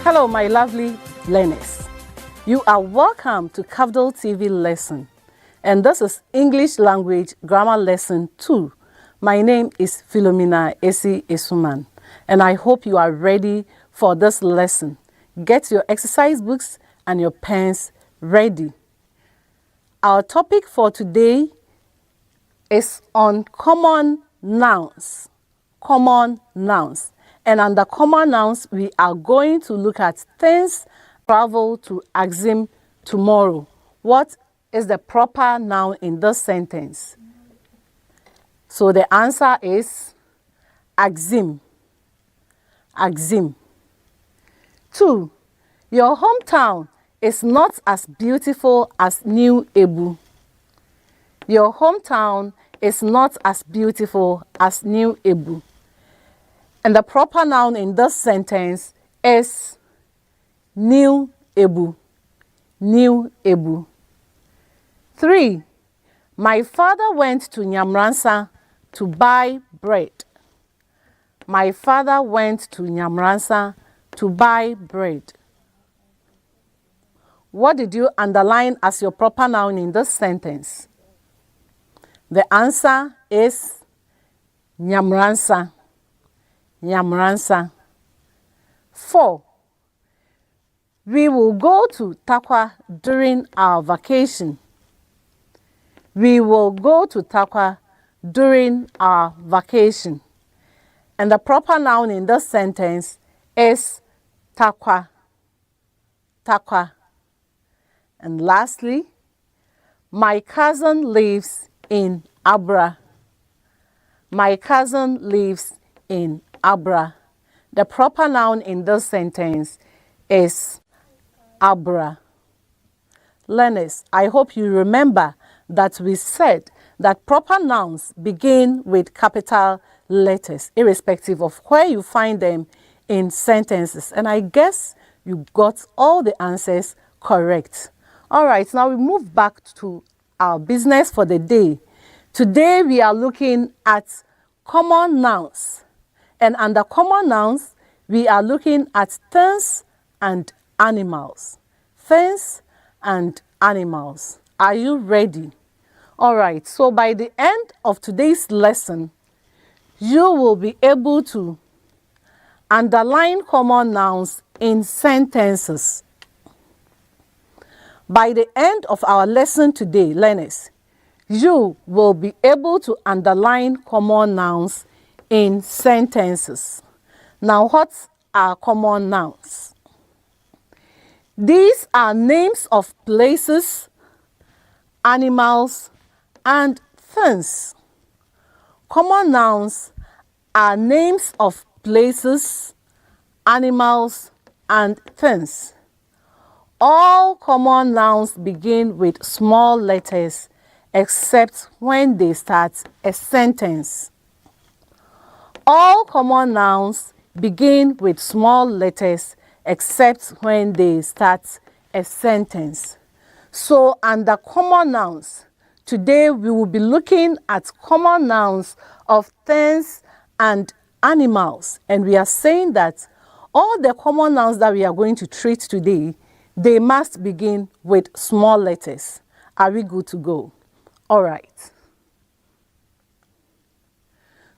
Hello, my lovely learners. You are welcome to Cafdil TV lesson, and this is English Language Grammar Lesson 2. My name is Philomena Esi Esuman, and I hope you are ready for this lesson. Get your exercise books and your pens ready. Our topic for today is on common nouns. Common nouns. And under common nouns, we are going to look at things. Travel to Axim tomorrow. What is the proper noun in this sentence? So the answer is Axim. Axim. 2. Your hometown is not as beautiful as New Ebu. Your hometown is not as beautiful as New Ebu. And the proper noun in this sentence is New Ebu. New Ebu. 3. My father went to Nyamransa to buy bread. My father went to Nyamransa to buy bread. What did you underline as your proper noun in this sentence? The answer is Nyamransa. Nyamransa. 4. We will go to Takwa during our vacation. We will go to Takwa during our vacation. And the proper noun in this sentence is Takwa. Takwa. And lastly, my cousin lives in Abra. My cousin lives in Abra. The proper noun in this sentence is Abra. Learners, I hope you remember that we said that proper nouns begin with capital letters, irrespective of where you find them in sentences. And I guess you got all the answers correct. All right, now we move back to our business for the day. Today we are looking at common nouns. And under common nouns, we are looking at things and animals. Things and animals. Are you ready? All right, so by the end of today's lesson, you will be able to underline common nouns in sentences. By the end of our lesson today, learners, you will be able to underline common nouns in sentences. Now, what are common nouns? These are names of places, animals, and things. Common nouns are names of places, animals, and things. All common nouns begin with small letters except when they start a sentence. All common nouns begin with small letters except when they start a sentence. So under common nouns, today we will be looking at common nouns of things and animals. And we are saying that all the common nouns that we are going to treat today, they must begin with small letters. Are we good to go? All right.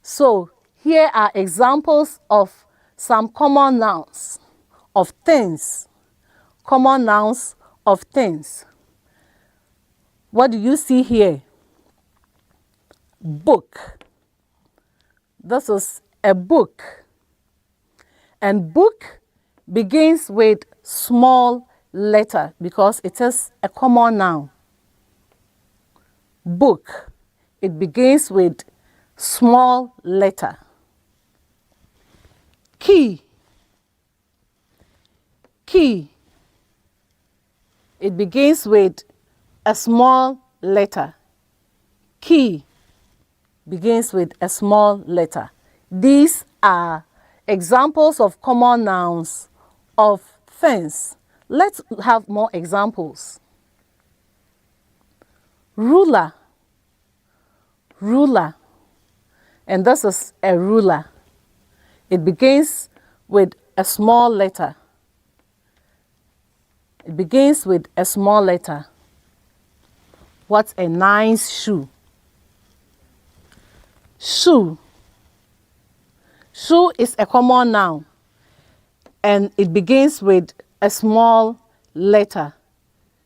So here are examples of some common nouns of things. Common nouns of things. What do you see here? Book. This is a book. And book begins with small letter because it is a common noun. Book. It begins with small letter. Key. Key. It begins with a small letter. Key begins with a small letter. These are examples of common nouns of things. Let's have more examples. Ruler. Ruler. And this is a ruler. It begins with a small letter. It begins with a small letter. What's a nice shoe? Shoe. Shoe is a common noun and it begins with a small letter.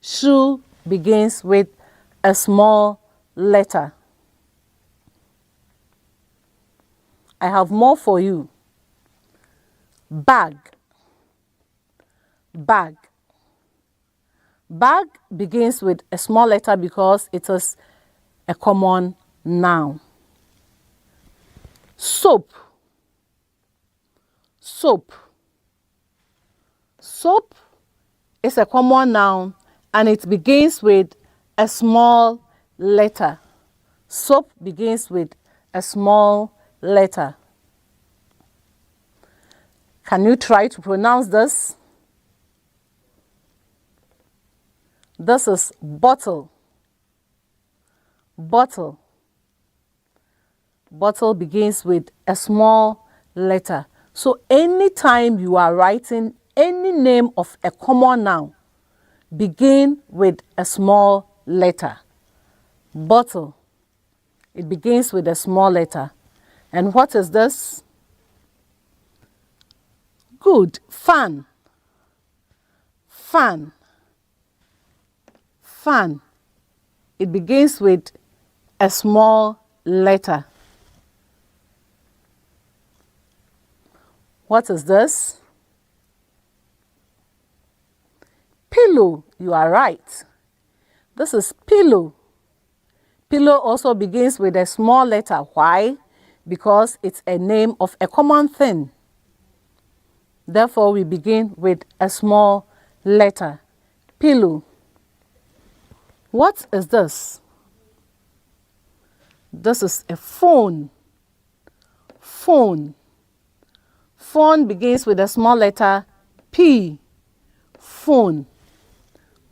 Shoe begins with a small letter. I have more for you. Bag. Bag. Bag begins with a small letter because it is a common noun. Soap. Soap. Soap is a common noun and it begins with a small letter. Soap begins with a small letter. Can you try to pronounce this? This is bottle. Bottle. Bottle begins with a small letter. So anytime you are writing any name of a common noun, begin with a small letter. Bottle. It begins with a small letter. And what is this? Good. Fan. Fan. Fan. It begins with a small letter. What is this? Pillow. You are right. This is pillow. Pillow also begins with a small letter. Why? Because it's a name of a common thing. Therefore, we begin with a small letter. Pillow. What is this? This is a phone. Phone. Phone begins with a small letter P. Phone.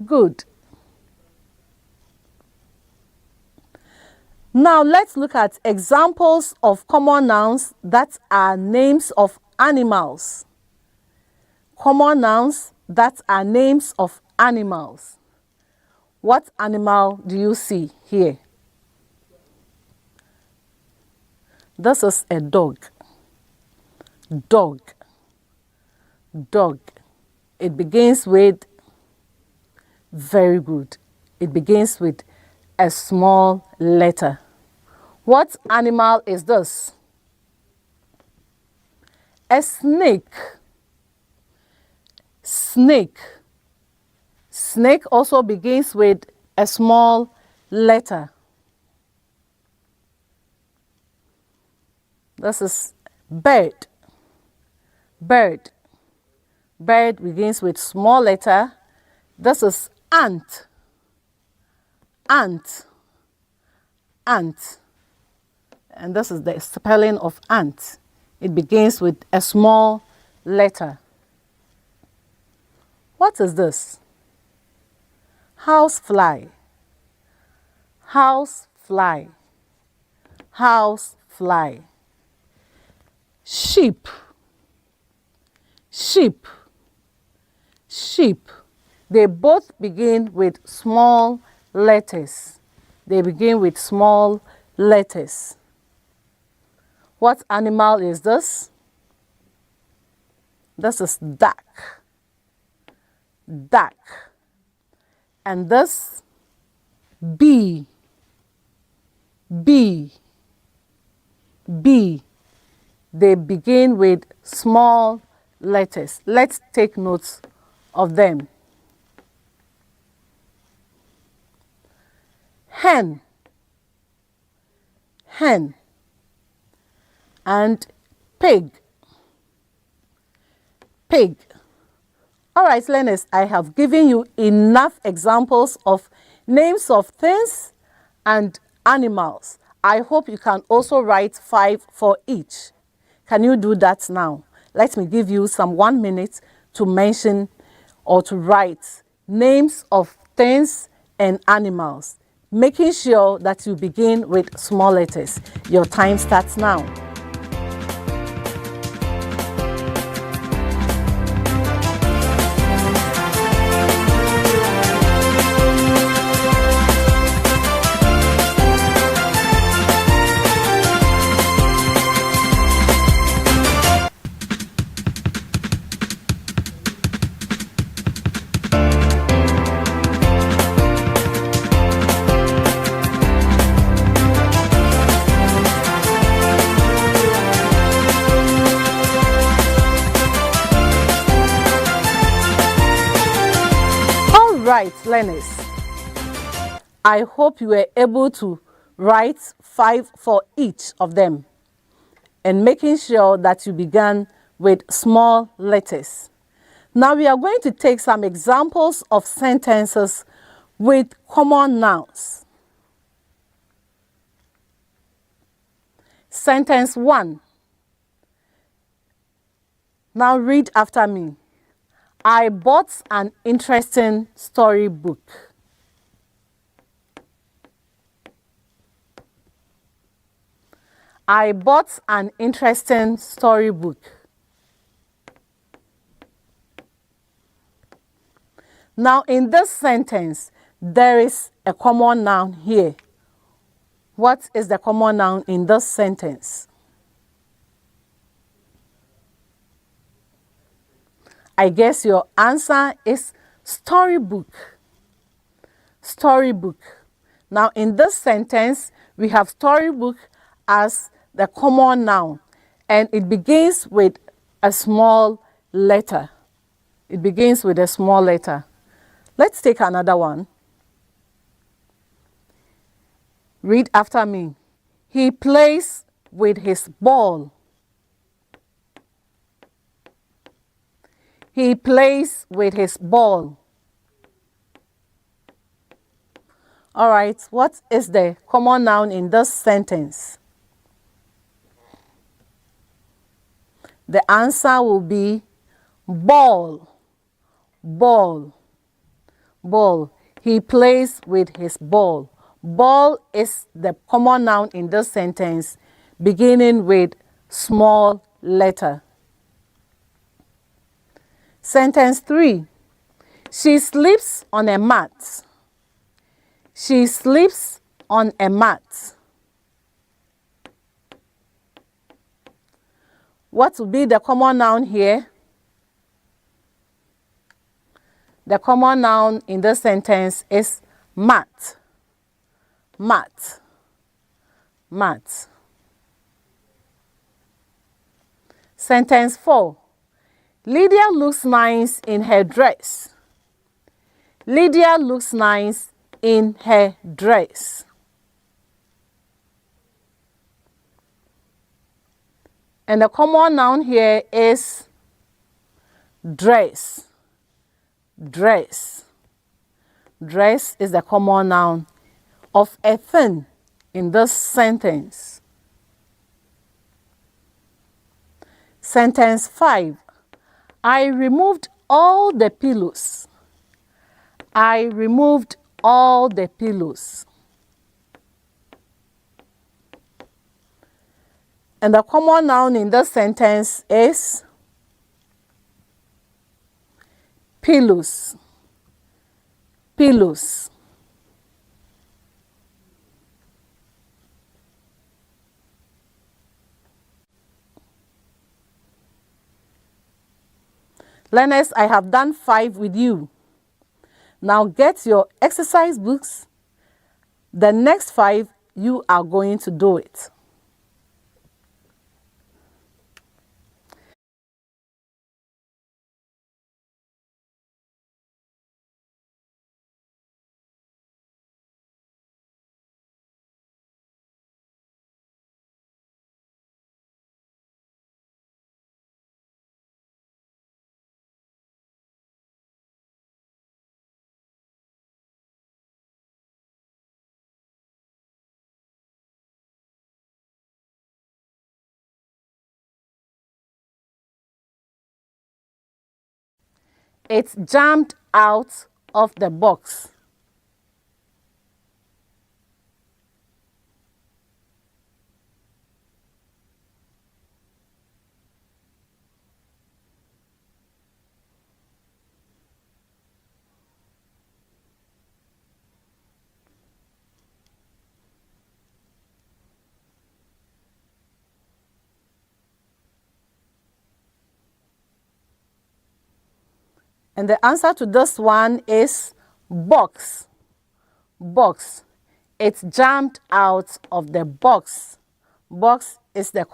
Good. Now let's look at examples of common nouns that are names of animals. Common nouns that are names of animals. What animal do you see here? This is a dog. Dog. Dog. It begins with, very good. It begins with a small letter. What animal is this? A snake. Snake. Snake also begins with a small letter. This is bird. Bird. Bird begins with small letter. This is ant. Ant. Ant. And this is the spelling of ant. It begins with a small letter. What is this? Housefly. Housefly. Housefly. Sheep. Sheep. Sheep. They both begin with small letters. They begin with small letters. What animal is this? This is duck. Duck. And this, bee. Bee. Bee. They begin with small letters. Let's take notes of them. Hen. Hen. And pig. Pig. All right, learners, I have given you enough examples of names of things and animals. I hope you can also write 5 for each. Can you do that now? Let me give you some 1 minute to mention or to write names of things and animals, making sure that you begin with small letters. Your time starts now. learners. I hope you were able to write 5 for each of them and making sure that you began with small letters. Now we are going to take some examples of sentences with common nouns. Sentence 1. Now read after me. I bought an interesting storybook. I bought an interesting storybook. Now in this sentence, there is a common noun here. What is the common noun in this sentence? I guess your answer is storybook. Storybook. Now in this sentence, we have storybook as the common noun, and it begins with a small letter. It begins with a small letter. Let's take another one. Read after me. He plays with his ball. He plays with his ball. All right, what is the common noun in this sentence? The answer will be ball. Ball. Ball. He plays with his ball. Ball is the common noun in this sentence, beginning with small letter. Sentence 3. She sleeps on a mat. She sleeps on a mat. What will be the common noun here? The common noun in this sentence is mat. Mat. Mat. Sentence 4. Lydia looks nice in her dress. Lydia looks nice in her dress. And the common noun here is dress. Dress. Dress is the common noun of a thing in this sentence. Sentence 5. I removed all the pillows. I removed all the pillows. And the common noun in this sentence is pillows. Pillows. Learners, I have done 5 with you. Now get your exercise books. The next 5, you are going to do it. It jumped out of the box. And the answer to this one is box. Box. It jumped out of the box. Box is the.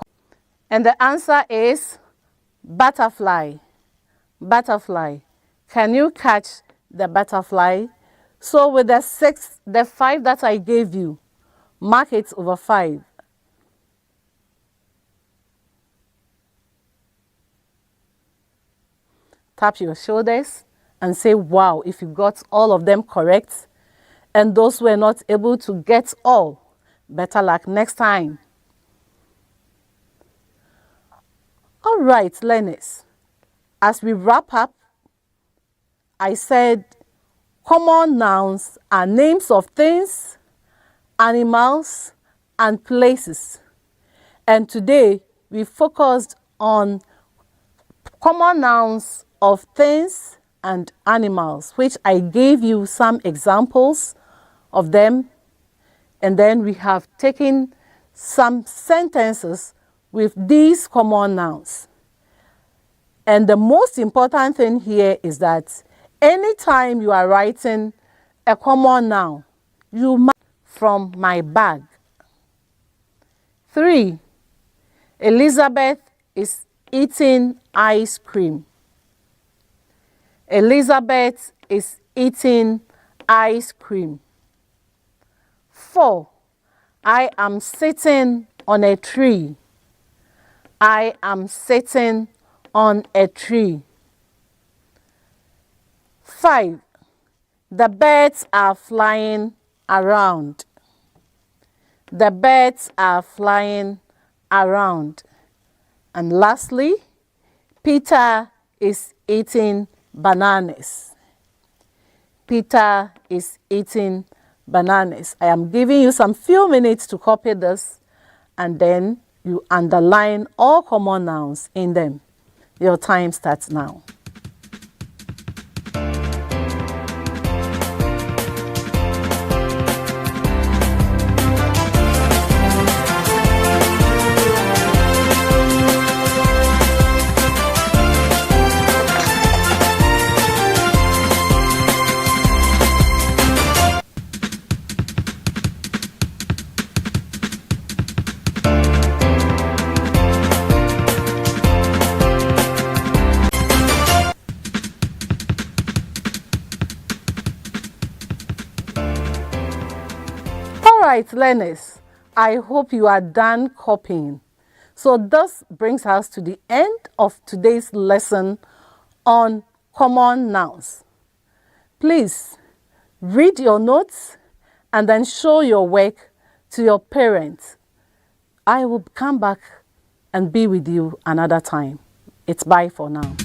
And the answer is butterfly. Butterfly. Can you catch the butterfly? So with the 5 that I gave you, mark it over 5. Tap your shoulders and say, wow, if you got all of them correct. And those who were not able to get all, better luck next time. All right, learners. As we wrap up, I said common nouns are names of things, animals, and places. And today, we focused on common nouns of things and animals, which I gave you some examples of them. And then we have taken some sentences with these common nouns. And the most important thing here is that anytime you are writing a common noun, you mark from my bag. 3. Elizabeth is eating ice cream. Elizabeth is eating ice cream. 4. I am sitting on a tree. I am sitting on a tree. 5. The birds are flying around. The birds are flying around. And lastly, Peter is eating bananas. Peter is eating bananas. I am giving you some few minutes to copy this, and then you underline all common nouns in them. Your time starts now. Alright, learners, I hope you are done copying. So this brings us to the end of today's lesson on common nouns. Please read your notes and then show your work to your parents. I will come back and be with you another time. It's bye for now.